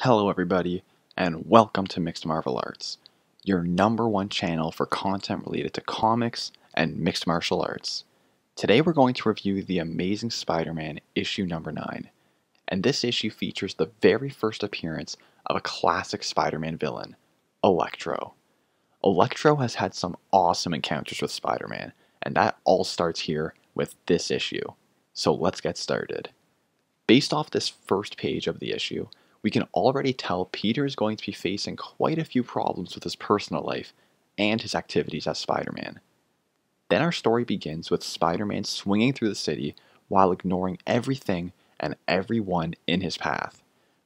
Hello everybody, and welcome to Mixed Martial Arts, your #1 channel for content related to comics and mixed martial arts. Today we're going to review The Amazing Spider-Man issue number 9, and this issue features the very first appearance of a classic Spider-Man villain, Electro. Electro has had some awesome encounters with Spider-Man, and that all starts here with this issue. So let's get started. Based off this first page of the issue, we can already tell Peter is going to be facing quite a few problems with his personal life and his activities as Spider-Man. Then our story begins with Spider-Man swinging through the city while ignoring everything and everyone in his path.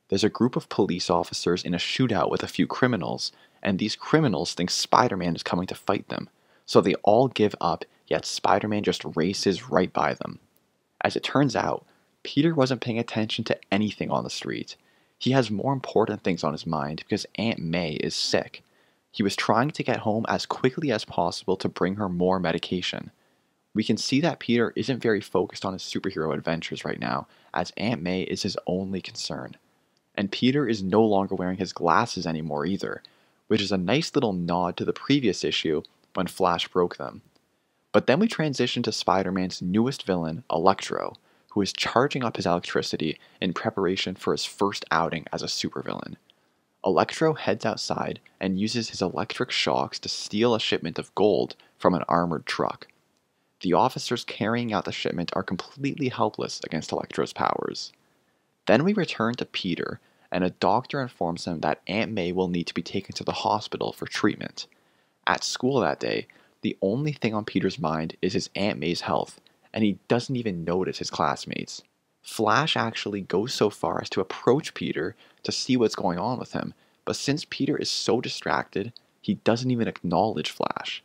There's a group of police officers in a shootout with a few criminals, and these criminals think Spider-Man is coming to fight them, so they all give up, yet Spider-Man just races right by them. As it turns out, Peter wasn't paying attention to anything on the street. He has more important things on his mind because Aunt May is sick. He was trying to get home as quickly as possible to bring her more medication. We can see that Peter isn't very focused on his superhero adventures right now, as Aunt May is his only concern. And Peter is no longer wearing his glasses anymore either, which is a nice little nod to the previous issue when Flash broke them. But then we transition to Spider-Man's newest villain, Elektro, who is charging up his electricity in preparation for his first outing as a supervillain. Elektro heads outside and uses his electric shocks to steal a shipment of gold from an armored truck. The officers carrying out the shipment are completely helpless against Electro's powers. Then we return to Peter, and a doctor informs him that Aunt May will need to be taken to the hospital for treatment. At school that day, the only thing on Peter's mind is his Aunt May's health, and he doesn't even notice his classmates. Flash actually goes so far as to approach Peter to see what's going on with him, but since Peter is so distracted, he doesn't even acknowledge Flash.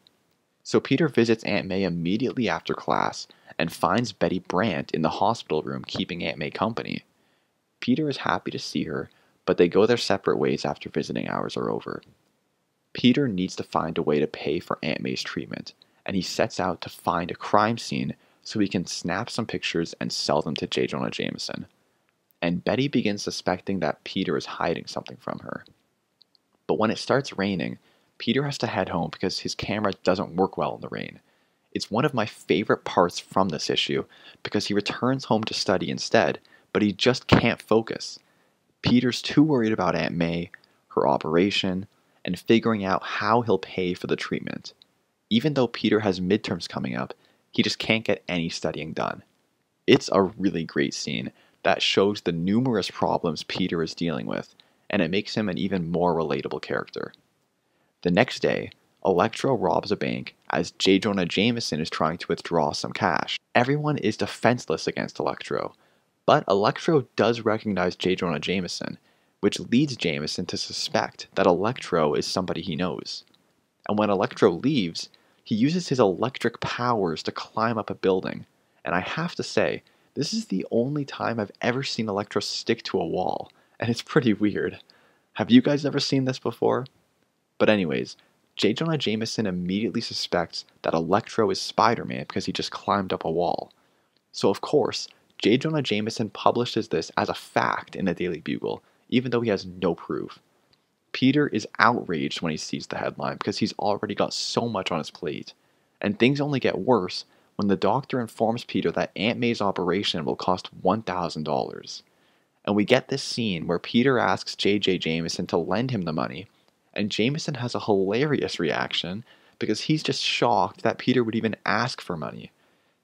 So Peter visits Aunt May immediately after class and finds Betty Brant in the hospital room keeping Aunt May company. Peter is happy to see her, but they go their separate ways after visiting hours are over. Peter needs to find a way to pay for Aunt May's treatment, and he sets out to find a crime scene so he can snap some pictures and sell them to J. Jonah Jameson. And Betty begins suspecting that Peter is hiding something from her. But when it starts raining, Peter has to head home because his camera doesn't work well in the rain. It's one of my favorite parts from this issue because he returns home to study instead, but he just can't focus. Peter's too worried about Aunt May, her operation, and figuring out how he'll pay for the treatment. Even though Peter has midterms coming up, he just can't get any studying done. It's a really great scene that shows the numerous problems Peter is dealing with, and it makes him an even more relatable character. The next day, Elektro robs a bank as J. Jonah Jameson is trying to withdraw some cash. Everyone is defenseless against Elektro, but Elektro does recognize J. Jonah Jameson, which leads Jameson to suspect that Elektro is somebody he knows. And when Elektro leaves, he uses his electric powers to climb up a building, and I have to say, this is the only time I've ever seen Elektro stick to a wall, and it's pretty weird. Have you guys ever seen this before? But anyways, J. Jonah Jameson immediately suspects that Elektro is Spider-Man because he just climbed up a wall. So of course, J. Jonah Jameson publishes this as a fact in the Daily Bugle, even though he has no proof. Peter is outraged when he sees the headline because he's already got so much on his plate. And things only get worse when the doctor informs Peter that Aunt May's operation will cost $1,000. And we get this scene where Peter asks J.J. Jameson to lend him the money, and Jameson has a hilarious reaction because he's just shocked that Peter would even ask for money.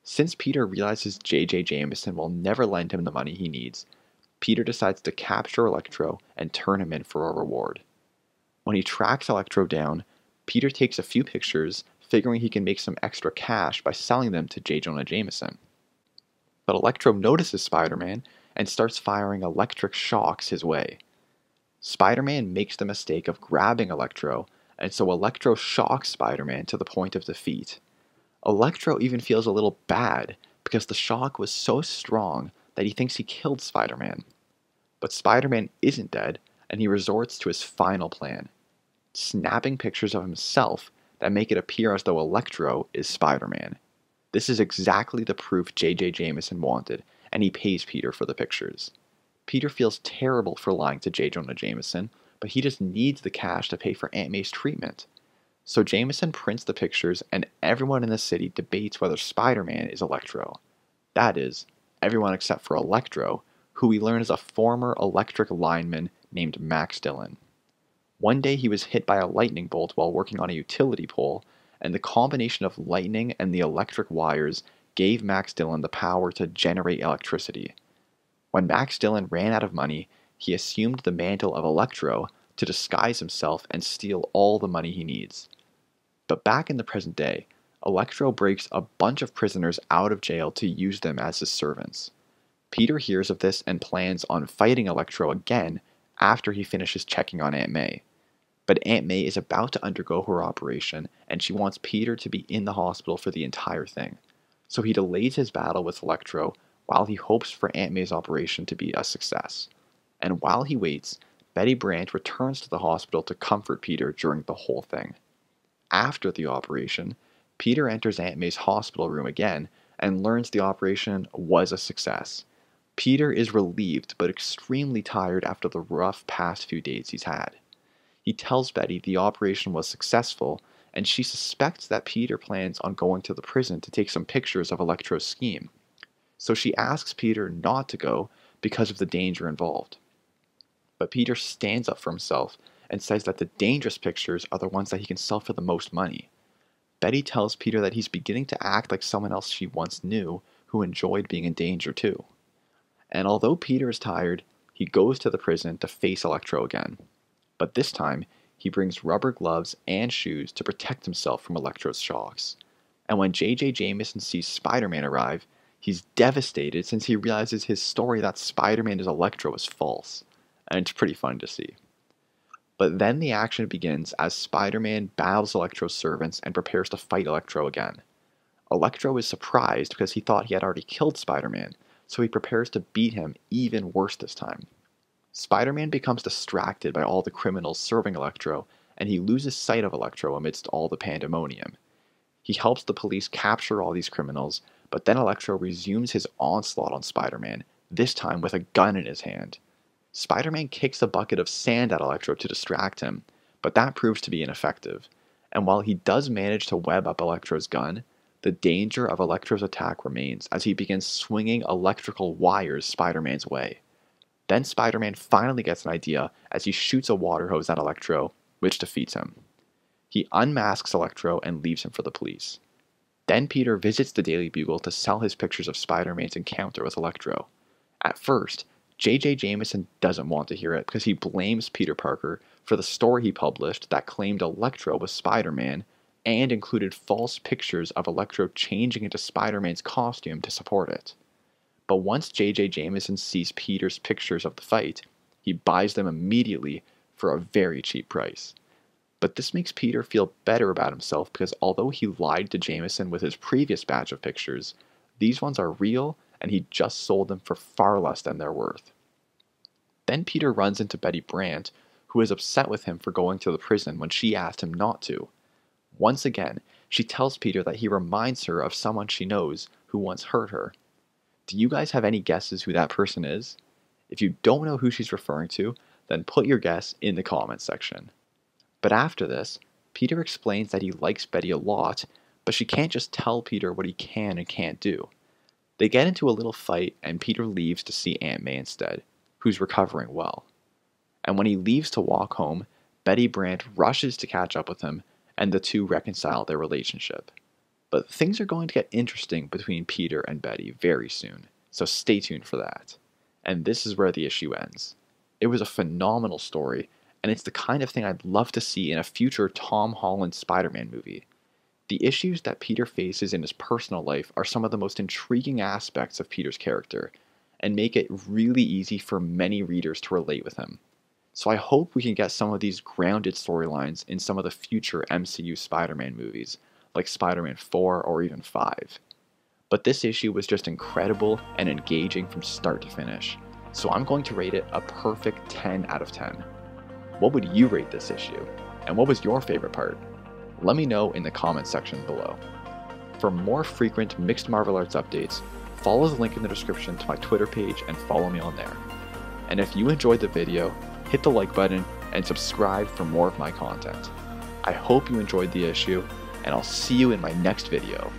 Since Peter realizes J.J. Jameson will never lend him the money he needs, Peter decides to capture Elektro and turn him in for a reward. When he tracks Elektro down, Peter takes a few pictures, figuring he can make some extra cash by selling them to J. Jonah Jameson. But Elektro notices Spider-Man and starts firing electric shocks his way. Spider-Man makes the mistake of grabbing Elektro, and so Elektro shocks Spider-Man to the point of defeat. Elektro even feels a little bad because the shock was so strong that he thinks he killed Spider-Man. But Spider-Man isn't dead, and he resorts to his final plan, snapping pictures of himself that make it appear as though Elektro is Spider-Man. This is exactly the proof J.J. Jameson wanted, and he pays Peter for the pictures. Peter feels terrible for lying to J. Jonah Jameson, but he just needs the cash to pay for Aunt May's treatment. So Jameson prints the pictures, and everyone in the city debates whether Spider-Man is Electro. That is, everyone except for Elektro, who we learn is a former electric lineman named Max Dillon. One day he was hit by a lightning bolt while working on a utility pole, and the combination of lightning and the electric wires gave Max Dillon the power to generate electricity. When Max Dillon ran out of money, he assumed the mantle of Elektro to disguise himself and steal all the money he needs. But back in the present day, Elektro breaks a bunch of prisoners out of jail to use them as his servants. Peter hears of this and plans on fighting Elektro again after he finishes checking on Aunt May. But Aunt May is about to undergo her operation, and she wants Peter to be in the hospital for the entire thing. So he delays his battle with Elektro while he hopes for Aunt May's operation to be a success. And while he waits, Betty Brant returns to the hospital to comfort Peter during the whole thing. After the operation, Peter enters Aunt May's hospital room again and learns the operation was a success. Peter is relieved but extremely tired after the rough past few days he's had. He tells Betty the operation was successful, and she suspects that Peter plans on going to the prison to take some pictures of Elektro's scheme. So she asks Peter not to go because of the danger involved. But Peter stands up for himself and says that the dangerous pictures are the ones that he can sell for the most money. Betty tells Peter that he's beginning to act like someone else she once knew who enjoyed being in danger too. And although Peter is tired, he goes to the prison to face Elektro again. But this time, he brings rubber gloves and shoes to protect himself from Elektro's shocks. And when J.J. Jameson sees Spider-Man arrive, he's devastated since he realizes his story that Spider-Man is Elektro is false. And it's pretty fun to see. But then the action begins as Spider-Man battles Elektro's servants and prepares to fight Elektro again. Elektro is surprised because he thought he had already killed Spider-Man, so he prepares to beat him even worse this time. Spider-Man becomes distracted by all the criminals serving Elektro, and he loses sight of Elektro amidst all the pandemonium. He helps the police capture all these criminals, but then Elektro resumes his onslaught on Spider-Man, this time with a gun in his hand. Spider-Man kicks a bucket of sand at Elektro to distract him, but that proves to be ineffective, and while he does manage to web up Elektro's gun, the danger of Elektro's attack remains as he begins swinging electrical wires Spider-Man's way. Then Spider-Man finally gets an idea as he shoots a water hose at Elektro, which defeats him. He unmasks Elektro and leaves him for the police. Then Peter visits the Daily Bugle to sell his pictures of Spider-Man's encounter with Elektro. At first, J.J. Jameson doesn't want to hear it because he blames Peter Parker for the story he published that claimed Elektro was Spider-Man and included false pictures of Elektro changing into Spider-Man's costume to support it. But once J.J. Jameson sees Peter's pictures of the fight, he buys them immediately for a very cheap price. But this makes Peter feel better about himself because although he lied to Jameson with his previous batch of pictures, these ones are real and he just sold them for far less than they're worth. Then Peter runs into Betty Brant, who is upset with him for going to the prison when she asked him not to. Once again, she tells Peter that he reminds her of someone she knows who once hurt her. Do you guys have any guesses who that person is? If you don't know who she's referring to, then put your guess in the comments section. But after this, Peter explains that he likes Betty a lot, but she can't just tell Peter what he can and can't do. They get into a little fight and Peter leaves to see Aunt May instead, who's recovering well. And when he leaves to walk home, Betty Brant rushes to catch up with him, and the two reconcile their relationship. But things are going to get interesting between Peter and Betty very soon, so stay tuned for that. And this is where the issue ends. It was a phenomenal story, and it's the kind of thing I'd love to see in a future Tom Holland Spider-Man movie. The issues that Peter faces in his personal life are some of the most intriguing aspects of Peter's character, and make it really easy for many readers to relate with him. So I hope we can get some of these grounded storylines in some of the future MCU Spider-Man movies, like Spider-Man 4 or even 5. But this issue was just incredible and engaging from start to finish, so I'm going to rate it a perfect 10 out of 10. What would you rate this issue? And what was your favorite part? Let me know in the comments section below. For more frequent Mixed Marvel Arts updates, follow the link in the description to my Twitter page and follow me on there. And if you enjoyed the video, hit the like button and subscribe for more of my content. I hope you enjoyed the issue, and I'll see you in my next video.